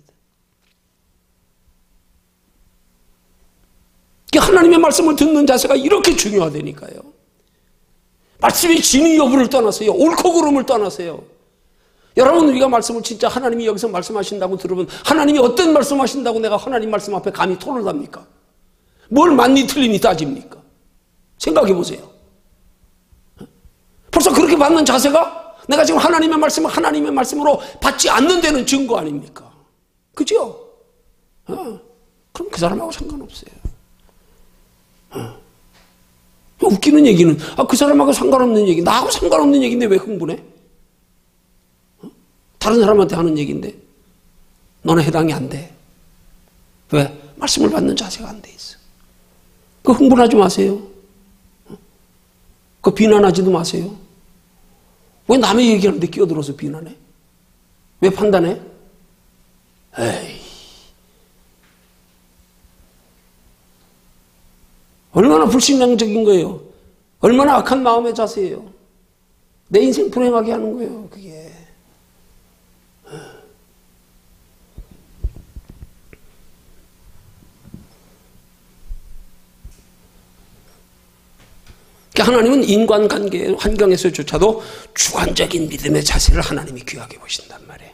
하나님의 말씀을 듣는 자세가 이렇게 중요하다니까요. 말씀이 진위 여부를 떠나세요. 옳고 그름을 떠나세요. 여러분, 우리가 말씀을 진짜 하나님이 여기서 말씀하신다고 들으면 하나님이 어떤 말씀하신다고 내가 하나님 말씀 앞에 감히 토를 합니까? 뭘 맞니 틀리니 따집니까? 생각해 보세요. 벌써 그렇게 받는 자세가 내가 지금 하나님의 말씀을 하나님의 말씀으로 받지 않는 데는 증거 아닙니까? 그죠? 그럼 그 사람하고 상관없어요. 웃기는 얘기는 그 사람하고 상관없는 얘기, 나하고 상관없는 얘기인데 왜 흥분해? 다른 사람한테 하는 얘기인데 너는 해당이 안 돼. 왜? 말씀을 받는 자세가 안 돼 있어. 그 흥분하지 마세요. 그 비난하지도 마세요. 왜 남의 얘기하는데 끼어들어서 비난해? 왜 판단해? 에이. 얼마나 불신앙적인 거예요. 얼마나 악한 마음의 자세예요. 내 인생 불행하게 하는 거예요. 그게. 하나님은 인간관계 환경에서조차도 주관적인 믿음의 자세를 하나님이 귀하게 보신단 말이에요.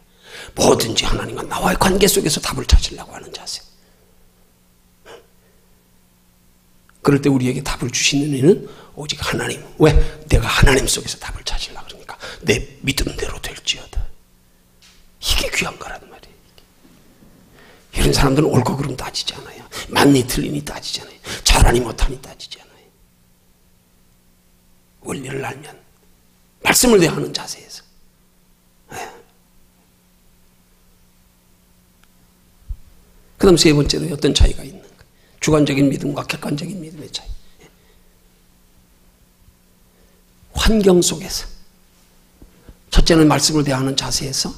뭐든지 하나님과 나와의 관계 속에서 답을 찾으려고 하는 자세. 그럴 때 우리에게 답을 주시는 이는 오직 하나님. 왜? 내가 하나님 속에서 답을 찾으려고 그러니까 내 믿음대로 될지어다. 이게 귀한 거란 말이에요. 이런 사람들은 옳고 그름 따지지 않아요. 맞니 틀리니 따지지 않아요. 잘하니 못하니 따지지 않아요. 원리를 알면 말씀을 대하는 자세에서. 그 다음 세 번째로 어떤 차이가 있는가? 주관적인 믿음과 객관적인 믿음의 차이. 환경 속에서. 첫째는 말씀을 대하는 자세에서,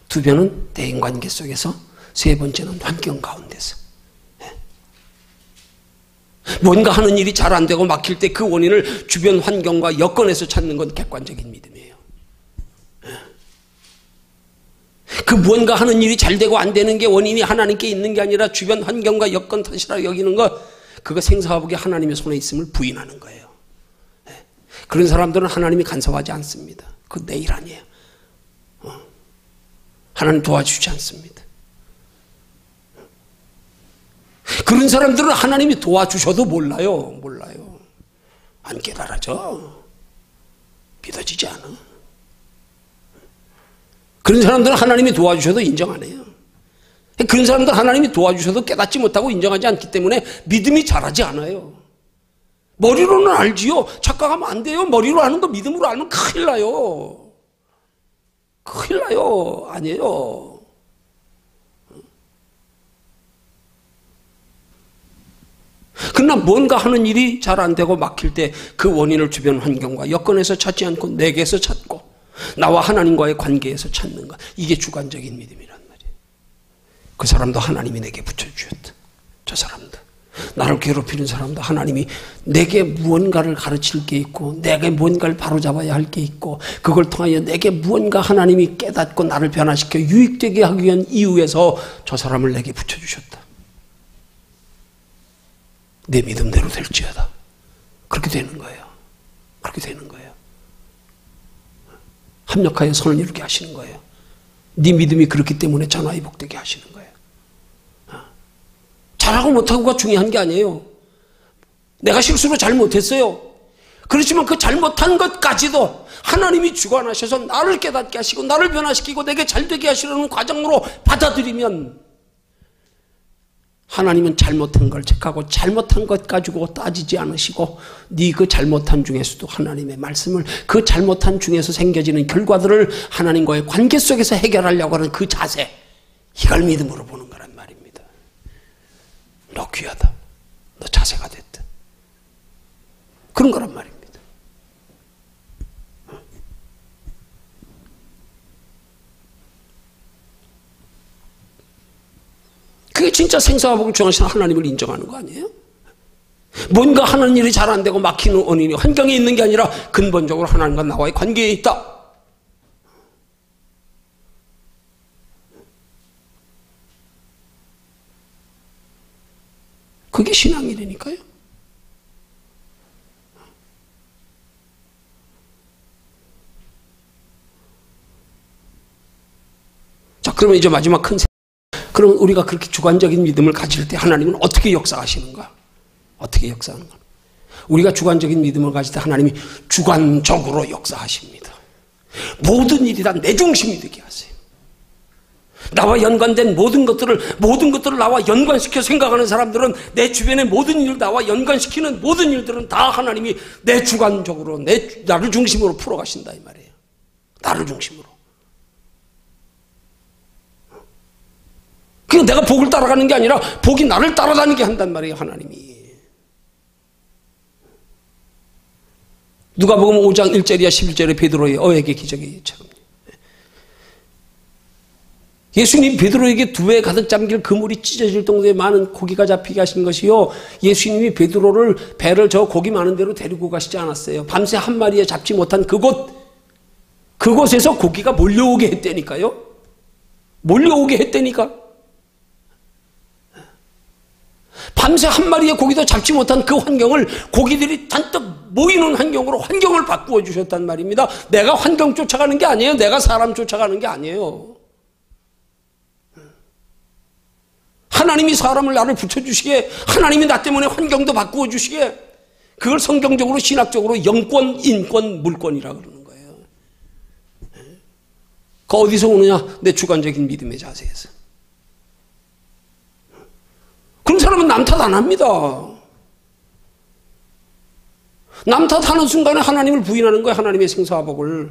두 번은 대인관계 속에서, 세 번째는 환경 가운데서. 뭔가 하는 일이 잘 안 되고 막힐 때 그 원인을 주변 환경과 여건에서 찾는 건 객관적인 믿음이에요. 그 무언가 하는 일이 잘 되고 안 되는 게 원인이 하나님께 있는 게 아니라 주변 환경과 여건 탓이라 여기는 것, 그거 생사화복이 하나님의 손에 있음을 부인하는 거예요. 그런 사람들은 하나님이 간섭하지 않습니다. 그건 내 일 아니에요. 하나님 도와주지 않습니다. 그런 사람들은 하나님이 도와주셔도 몰라요. 안 깨달아져. 믿어지지 않아. 그런 사람들은 하나님이 도와주셔도 인정 안 해요. 그런 사람들은 하나님이 도와주셔도 깨닫지 못하고 인정하지 않기 때문에 믿음이 자라지 않아요. 머리로는 알지요. 착각하면 안 돼요. 머리로 아는 거 믿음으로 알면 큰일 나요. 큰일 나요. 아니에요. 그러나 뭔가 하는 일이 잘 안 되고 막힐 때 그 원인을 주변 환경과 여건에서 찾지 않고 내게서 찾고 나와 하나님과의 관계에서 찾는 것, 이게 주관적인 믿음이란 말이에요. 그 사람도 하나님이 내게 붙여주셨다. 저 사람도. 나를 괴롭히는 사람도 하나님이 내게 무언가를 가르칠 게 있고 내게 무언가를 바로잡아야 할 게 있고 그걸 통하여 내게 무언가 하나님이 깨닫고 나를 변화시켜 유익되게 하기 위한 이유에서 저 사람을 내게 붙여주셨다. 내 믿음대로 될지어다. 그렇게 되는 거예요. 그렇게 되는 거예요. 합력하여 선을 이루게 하시는 거예요. 네 믿음이 그렇기 때문에 전화위복되게 하시는 거예요. 잘하고 못하고가 중요한 게 아니에요. 내가 실수로 잘못했어요. 그렇지만 그 잘못한 것까지도 하나님이 주관하셔서 나를 깨닫게 하시고 나를 변화시키고 내게 잘되게 하시려는 과정으로 받아들이면 하나님은 잘못한 걸 체크하고 잘못한 것 가지고 따지지 않으시고 네 그 잘못한 중에서도 하나님의 말씀을 그 잘못한 중에서 생겨지는 결과들을 하나님과의 관계 속에서 해결하려고 하는 그 자세, 이걸 믿음으로 보는 거란 말입니다. 너 귀하다. 너 자세가 됐다. 그런 거란 말입니다. 그게 진짜 생사와 복을 주관하시는 하나님을 인정하는 거 아니에요? 뭔가 하는 일이 잘 안 되고 막히는 원인이 환경에 있는 게 아니라 근본적으로 하나님과 나와의 관계에 있다. 그게 신앙이라니까요. 자, 그러면 이제 마지막 큰 그럼 우리가 그렇게 주관적인 믿음을 가질 때 하나님은 어떻게 역사하시는가? 어떻게 역사하는가? 우리가 주관적인 믿음을 가질 때 하나님이 주관적으로 역사하십니다. 모든 일이 다 내 중심이 되게 하세요. 나와 연관된 모든 것들을 나와 연관시켜 생각하는 사람들은 내 주변의 모든 일을 나와 연관시키는 모든 일들은 다 하나님이 내 주관적으로 나를 중심으로 풀어가신다 이 말이에요. 나를 중심으로. 그냥 내가 복을 따라가는 게 아니라 복이 나를 따라다니게 한단 말이에요, 하나님이. 누가복음 5장 1절이야 11절에 베드로의 어에게 기적의 예처럼. 예수님 베드로에게 두 배 가득 잠길 그물이 찢어질 정도의 많은 고기가 잡히게 하신 것이요. 예수님이 베드로를 배를 저 고기 많은 데로 데리고 가시지 않았어요. 밤새 한 마리에 잡지 못한 그곳에서 고기가 몰려오게 했다니까요. 몰려오게 했다니까. 밤새 한 마리의 고기도 잡지 못한 그 환경을 고기들이 잔뜩 모이는 환경으로 환경을 바꾸어 주셨단 말입니다. 내가 환경 쫓아가는 게 아니에요. 내가 사람 쫓아가는 게 아니에요. 하나님이 사람을 나를 붙여주시기에 하나님이 나 때문에 환경도 바꾸어 주시기에 그걸 성경적으로 신학적으로 영권, 인권, 물권이라 그러는 거예요. 그 어디서 오느냐? 내 주관적인 믿음의 자세에서. 그런 사람은 남 탓 안 합니다. 남 탓하는 순간에 하나님을 부인하는 거예요. 하나님의 생사와 복을.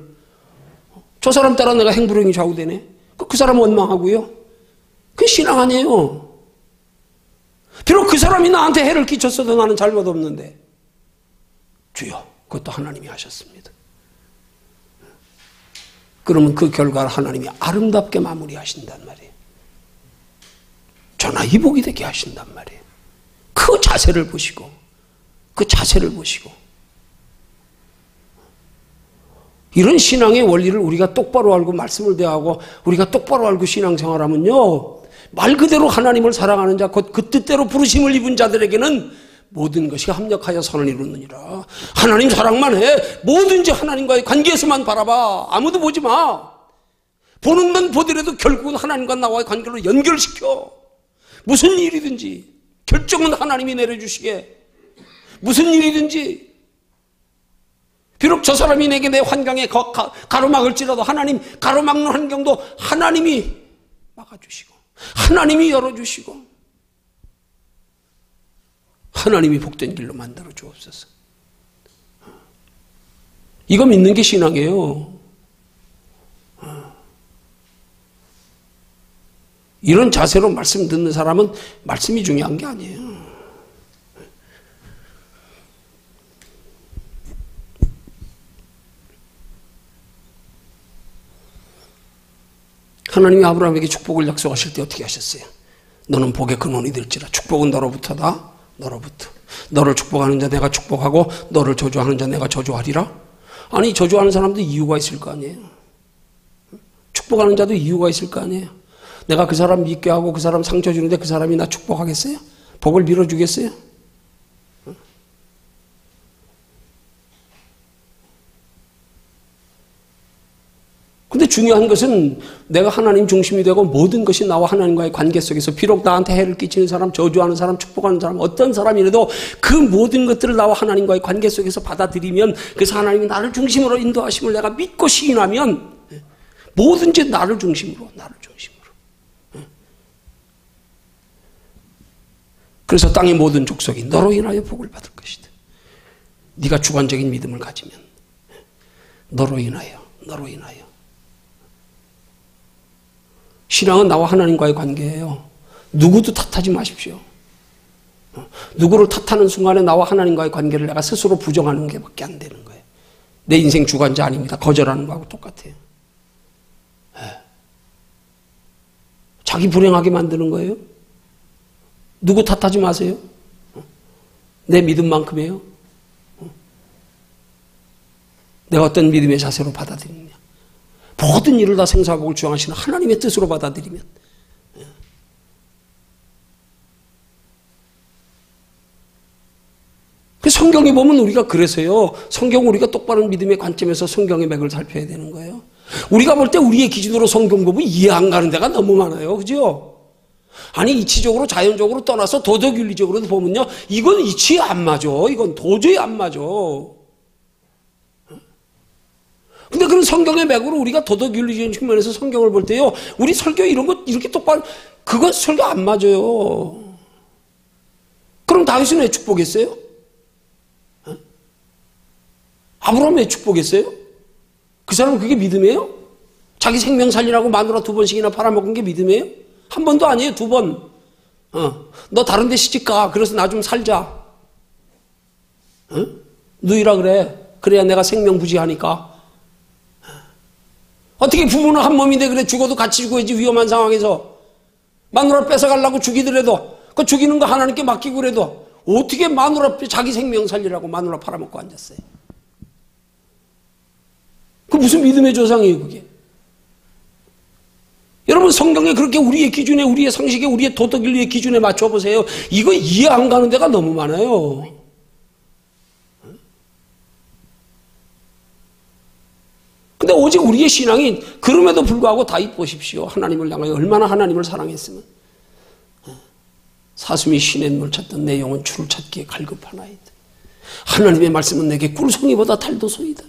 저 사람 따라 내가 행불행이 좌우되네. 그 사람 원망하고요. 그게 신앙 아니에요. 비록 그 사람이 나한테 해를 끼쳤어도 나는 잘못 없는데 주여, 그것도 하나님이 하셨습니다. 그러면 그 결과를 하나님이 아름답게 마무리하신단 말이에요. 전화위복이 되게 하신단 말이에요. 그 자세를 보시고 이런 신앙의 원리를 우리가 똑바로 알고 말씀을 대하고 우리가 똑바로 알고 신앙생활하면요, 말 그대로 하나님을 사랑하는 자, 곧 그 뜻대로 부르심을 입은 자들에게는 모든 것이 합력하여 선을 이루느니라. 하나님 사랑만 해. 뭐든지 하나님과의 관계에서만 바라봐. 아무도 보지 마. 보는 건 보더라도 결국은 하나님과 나와의 관계로 연결시켜. 무슨 일이든지 결정은 하나님이 내려주시게. 무슨 일이든지 비록 저 사람이 내게 내 환경에 가로막을지라도 하나님, 가로막는 환경도 하나님이 막아주시고 하나님이 열어주시고 하나님이 복된 길로 만들어 주옵소서. 이거 믿는 게 신앙이에요. 이런 자세로 말씀 듣는 사람은 말씀이 중요한 게 아니에요. 하나님이 아브라함에게 축복을 약속하실 때 어떻게 하셨어요? 너는 복의 근원이 될지라. 축복은 너로부터다. 너로부터. 너를 축복하는 자 내가 축복하고 너를 저주하는 자 내가 저주하리라. 아니 저주하는 사람도 이유가 있을 거 아니에요. 축복하는 자도 이유가 있을 거 아니에요. 내가 그 사람 믿게 하고 그 사람 상처 주는데 그 사람이 나 축복하겠어요? 복을 밀어주겠어요? 근데 중요한 것은 내가 하나님 중심이 되고 모든 것이 나와 하나님과의 관계 속에서 비록 나한테 해를 끼치는 사람, 저주하는 사람, 축복하는 사람, 어떤 사람이라도 그 모든 것들을 나와 하나님과의 관계 속에서 받아들이면 그래서 하나님이 나를 중심으로 인도하심을 내가 믿고 시인하면 뭐든지 나를 중심으로. 그래서 땅의 모든 족속이 너로 인하여 복을 받을 것이다. 네가 주관적인 믿음을 가지면 너로 인하여. 신앙은 나와 하나님과의 관계예요. 누구도 탓하지 마십시오. 누구를 탓하는 순간에 나와 하나님과의 관계를 내가 스스로 부정하는 게 밖에 안 되는 거예요. 내 인생 주관자 아닙니다. 거절하는 거하고 똑같아요. 자기 불행하게 만드는 거예요. 누구 탓하지 마세요. 내 믿음만큼이에요. 내가 어떤 믿음의 자세로 받아들이느냐. 모든 일을 다 생사복을 주장하시는 하나님의 뜻으로 받아들이면 성경에 보면 우리가 그래서요. 성경 우리가 똑바른 믿음의 관점에서 성경의 맥을 살펴야 되는 거예요. 우리가 볼 때 우리의 기준으로 성경 보면 이해 안 가는 데가 너무 많아요. 그죠? 아니 이치적으로 자연적으로 떠나서 도덕윤리적으로도 보면요. 이건 이치에 안 맞아. 이건 도저히 안 맞아. 근데 그런 성경의 맥으로 우리가 도덕윤리적인 측면에서 성경을 볼 때요. 우리 설교 이런 거 이렇게 똑바로 그거 설교 안 맞아요. 그럼 다윗은 왜 축복했어요? 아브라함 왜 축복했어요? 그 사람은 그게 믿음이에요? 자기 생명 살리라고 마누라 2번씩이나 팔아먹은 게 믿음이에요? 한 번도 아니에요. 2번. 너 다른 데 시집가. 그래서 나 좀 살자. 누이라 그래. 그래야 내가 생명 부지하니까. 어떻게 부부는 한 몸인데 그래 죽어도 같이 죽어야지 위험한 상황에서. 마누라 뺏어가려고 죽이더라도 그 죽이는 거 하나님께 맡기고 그래도 어떻게 마누라 자기 생명 살리라고 마누라 팔아먹고 앉았어요. 그 무슨 믿음의 조상이에요 그게. 여러분 성경에 그렇게 우리의 기준에 우리의 상식에 우리의 도덕윤리의 기준에 맞춰보세요. 이거 이해 안 가는 데가 너무 많아요. 근데 오직 우리의 신앙이 그럼에도 불구하고 다윗 보십시오. 하나님을 향하여 얼마나 하나님을 사랑했으면 사슴이 시냇물 찾던 내 영혼 주를 찾기에 갈급하나이다. 하나님의 말씀은 내게 꿀송이보다 달도소이다.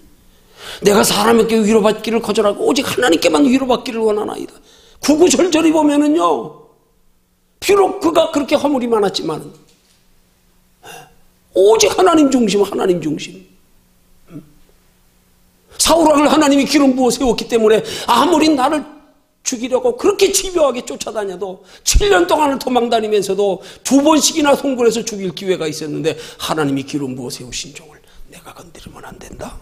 내가 사람에게 위로받기를 거절하고 오직 하나님께만 위로받기를 원하나이다. 구구절절히 보면은요, 비록 그가 그렇게 허물이 많았지만 오직 하나님 중심. 사울왕을 하나님이 기름 부어 세웠기 때문에 아무리 나를 죽이려고 그렇게 집요하게 쫓아다녀도 7년 동안을 도망다니면서도 2번씩이나 송굴에서 죽일 기회가 있었는데 하나님이 기름 부어 세우신 종을 내가 건드리면 안 된다.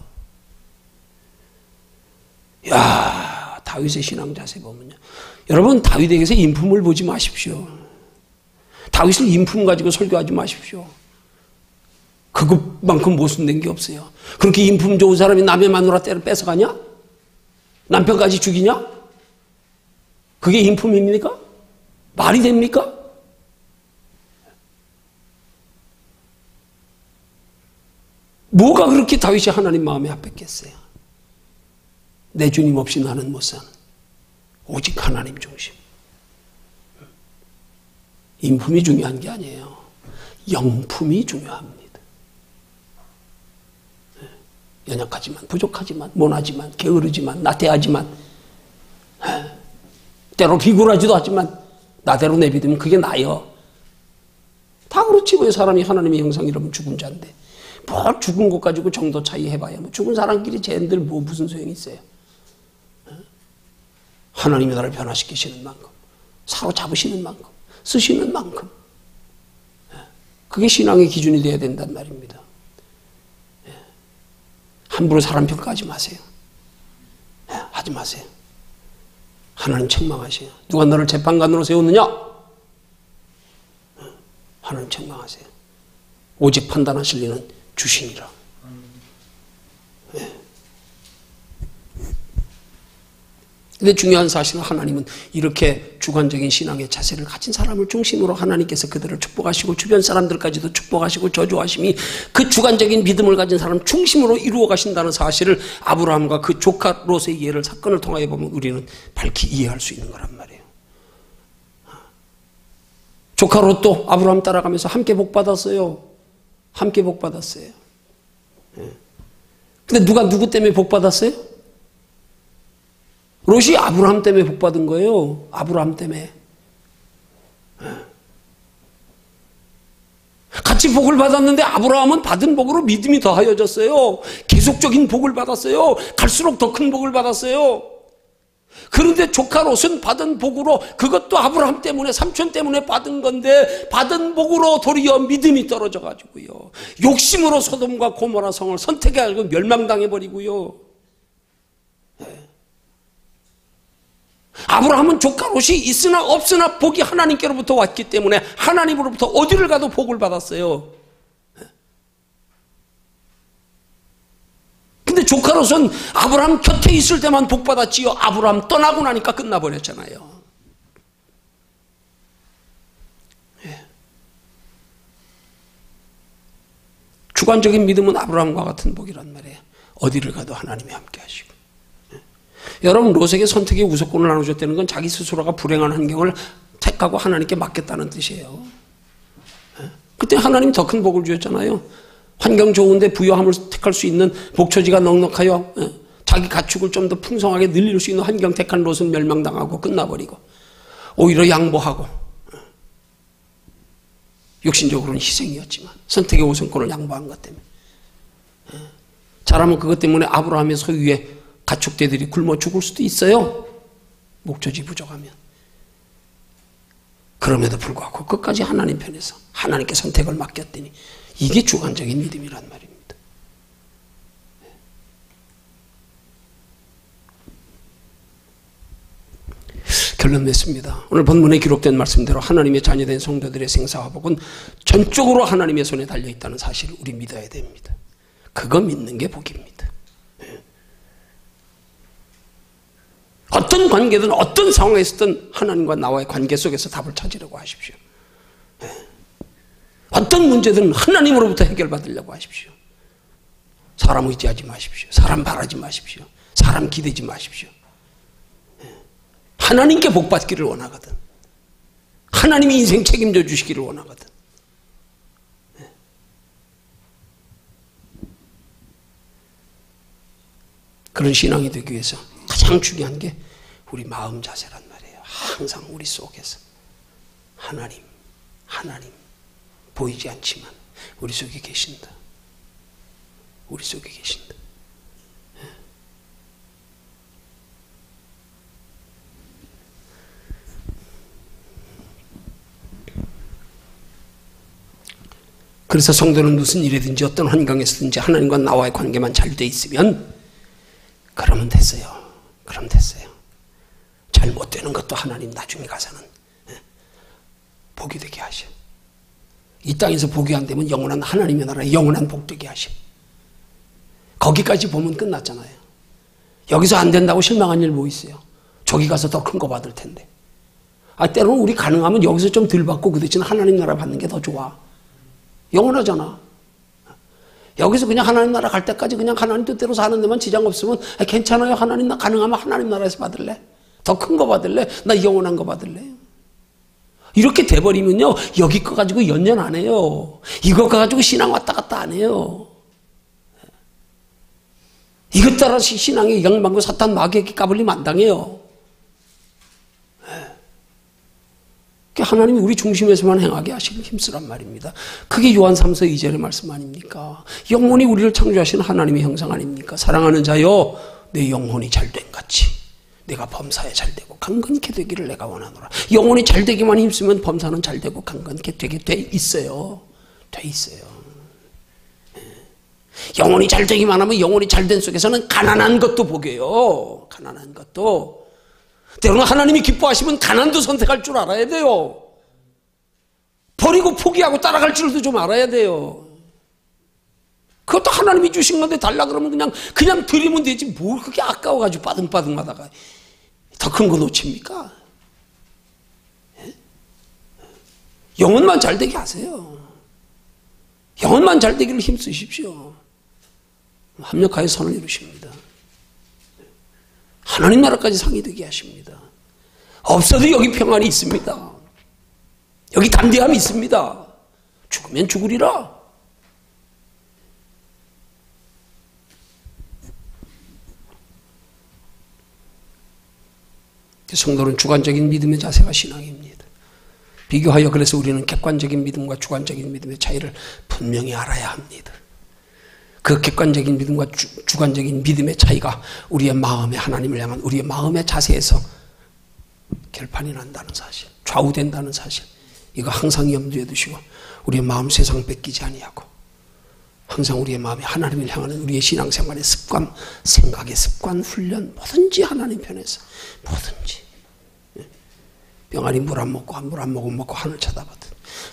야, 다윗의 신앙 자세 보면요. 여러분 다윗에게서 인품을 보지 마십시오. 다윗을 인품 가지고 설교하지 마십시오. 그것만큼 모순된 게 없어요. 그렇게 인품 좋은 사람이 남의 마누라 때를 뺏어가냐? 남편까지 죽이냐? 그게 인품입니까? 말이 됩니까? 뭐가 그렇게 다윗이 하나님 마음에 합했겠어요? 내 주님 없이 나는 못 사는 오직 하나님 중심. 인품이 중요한 게 아니에요. 영품이 중요합니다. 연약하지만 부족하지만 모나지만 게으르지만 나태하지만 때로 비굴하지도 하지만 나대로 내비두면 그게 나요. 다 그렇지. 왜 사람이 하나님의 형상이라면 죽은 자인데 뭘 죽은 것 가지고 정도 차이 해봐야 뭐 죽은 사람끼리 쟤네들 뭐 무슨 소용이 있어요. 하나님이 나를 변화시키시는 만큼 사로잡으시는 만큼 쓰시는 만큼 그게 신앙의 기준이 되어야 된단 말입니다. 함부로 사람 평가하지 마세요. 하지 마세요. 하나님 책망하세요. 누가 너를 재판관으로 세웠느냐? 하나님 책망하세요. 오직 판단하실 리는 주시니라. 근데 중요한 사실은 하나님은 이렇게 주관적인 신앙의 자세를 가진 사람을 중심으로 하나님께서 그들을 축복하시고 주변 사람들까지도 축복하시고 저주하심이 그 주관적인 믿음을 가진 사람 중심으로 이루어 가신다는 사실을 아브라함과 그 조카 롯의 예를 사건을 통하여 보면 우리는 밝히 이해할 수 있는 거란 말이에요. 조카 롯도 아브라함 따라가면서 함께 복 받았어요. 함께 복 받았어요. 근데 누가 누구 때문에 복 받았어요? 롯이 아브라함 때문에 복 받은 거예요. 아브라함 때문에. 같이 복을 받았는데 아브라함은 받은 복으로 믿음이 더하여졌어요. 계속적인 복을 받았어요. 갈수록 더 큰 복을 받았어요. 그런데 조카 롯은 받은 복으로 그것도 아브라함 때문에 삼촌 때문에 받은 건데 받은 복으로 도리어 믿음이 떨어져 가지고요. 욕심으로 소돔과 고모라 성을 선택해가지고 멸망당해버리고요. 아브라함은 조카 롯이 있으나 없으나 복이 하나님께로부터 왔기 때문에 하나님으로부터 어디를 가도 복을 받았어요. 근데 조카 롯은 아브라함 곁에 있을 때만 복 받았지요. 아브라함 떠나고 나니까 끝나버렸잖아요. 주관적인 믿음은 아브라함과 같은 복이란 말이에요. 어디를 가도 하나님이 함께 하시고. 여러분, 롯에게 선택의 우선권을 나눠줬다는 건 자기 스스로가 불행한 환경을 택하고 하나님께 맡겼다는 뜻이에요. 그때 하나님 더 큰 복을 주셨잖아요. 환경 좋은데 부유함을 택할 수 있는 목초지가 넉넉하여 자기 가축을 좀 더 풍성하게 늘릴 수 있는 환경 택한 롯은 멸망당하고 끝나버리고 오히려 양보하고 육신적으로는 희생이었지만 선택의 우선권을 양보한 것 때문에 잘하면 그것 때문에 아브라함의 소유에 가축대들이 굶어 죽을 수도 있어요. 목초지 부족하면. 그럼에도 불구하고 끝까지 하나님 편에서 하나님께 선택을 맡겼더니 이게 주관적인 믿음이란 말입니다. 결론 맺습니다. 오늘 본문에 기록된 말씀대로 하나님의 자녀된 성도들의 생사화복은 전적으로 하나님의 손에 달려있다는 사실을 우리 믿어야 됩니다. 그거 믿는 게 복입니다. 어떤 관계든 어떤 상황에 있었든 하나님과 나와의 관계 속에서 답을 찾으려고 하십시오. 어떤 문제든 하나님으로부터 해결받으려고 하십시오. 사람 의지하지 마십시오. 사람 바라지 마십시오. 사람 기대지 마십시오. 하나님께 복받기를 원하거든. 하나님이 인생 책임져 주시기를 원하거든. 그런 신앙이 되기 위해서 가장 중요한 게 우리 마음 자세란 말이에요. 항상 우리 속에서 하나님 보이지 않지만 우리 속에 계신다. 우리 속에 계신다. 그래서 성도는 무슨 일이든지 어떤 환경에서든지 하나님과 나와의 관계만 잘 돼 있으면 그러면 됐어요. 그럼 됐어요. 잘못되는 것도 하나님 나중에 가서는 복이 되게 하셔. 이 땅에서 복이 안 되면 영원한 하나님의 나라에 영원한 복 되게 하셔. 거기까지 보면 끝났잖아요. 여기서 안 된다고 실망한 일 뭐 있어요? 저기 가서 더 큰 거 받을 텐데. 때로는 우리 가능하면 여기서 좀 덜 받고 그 대신 하나님 나라 받는 게 더 좋아. 영원하잖아. 여기서 그냥 하나님 나라 갈 때까지 그냥 하나님 뜻대로 사는 데만 지장 없으면 괜찮아요. 하나님 나 가능하면 하나님 나라에서 받을래? 더 큰 거 받을래? 나 영원한 거 받을래? 이렇게 돼버리면요, 여기 거 가지고 연연 안 해요. 이거 가지고 신앙 왔다 갔다 안 해요. 이것 따라 신앙이 영망고 사탄 마귀에게 까불리면 안 당해요. 하나님이 우리 중심에서만 행하게 하시는 힘쓰란 말입니다. 그게 요한 3서 2절의 말씀 아닙니까? 영원히 우리를 창조하신 하나님의 형상 아닙니까? 사랑하는 자여, 내 영혼이 잘된 같이 내가 범사에 잘되고 강건케 되기를 내가 원하노라. 영혼이 잘되기만 힘쓰면 범사는 잘되고 강건케 되게 돼 있어요. 돼 있어요. 영혼이 잘되기만 하면 영혼이 잘된 속에서는 가난한 것도 복이에요. 가난한 것도. 때로는 하나님이 기뻐하시면 가난도 선택할 줄 알아야 돼요. 버리고 포기하고 따라갈 줄도 좀 알아야 돼요. 그것도 하나님이 주신 건데 달라 그러면 그냥 드리면 되지 뭘 그렇게 아까워가지고 빠등빠등하다가 더 큰 거 놓칩니까? 영혼만 잘 되게 하세요. 영혼만 잘 되기를 힘쓰십시오. 합력하여 선을 이루십니다. 하나님 나라까지 상이 되게 하십니다. 없어도 여기 평안이 있습니다. 여기 담대함이 있습니다. 죽으면 죽으리라. 성도는 주관적인 믿음의 자세가 신앙입니다. 비교하여 그래서 우리는 객관적인 믿음과 주관적인 믿음의 차이를 분명히 알아야 합니다. 그 객관적인 믿음과 주관적인 믿음의 차이가 우리의 마음에 하나님을 향한 우리의 마음의 자세에서 결판이 난다는 사실, 좌우된다는 사실, 이거 항상 염두에 두시고 우리의 마음 세상 뺏기지 아니하고 항상 우리의 마음에 하나님을 향하는 우리의 신앙생활의 습관, 생각의 습관, 훈련, 뭐든지 하나님 편에서 뭐든지 병아리 물 안 먹고 물 안 먹고 하늘 쳐다보든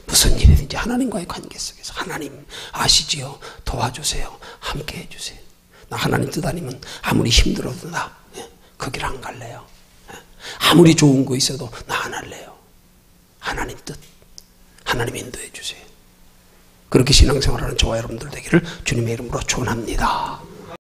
무슨 일이든지 하나님과의 관계 속에서 하나님 아시지요? 도와주세요. 함께 해주세요. 나 하나님 뜻 아니면 아무리 힘들어도 나 그 길 안 갈래요. 아무리 좋은 거 있어도 나 안 할래요. 하나님 뜻, 하나님 인도해 주세요. 그렇게 신앙생활하는 저와 여러분들 되기를 주님의 이름으로 축원합니다.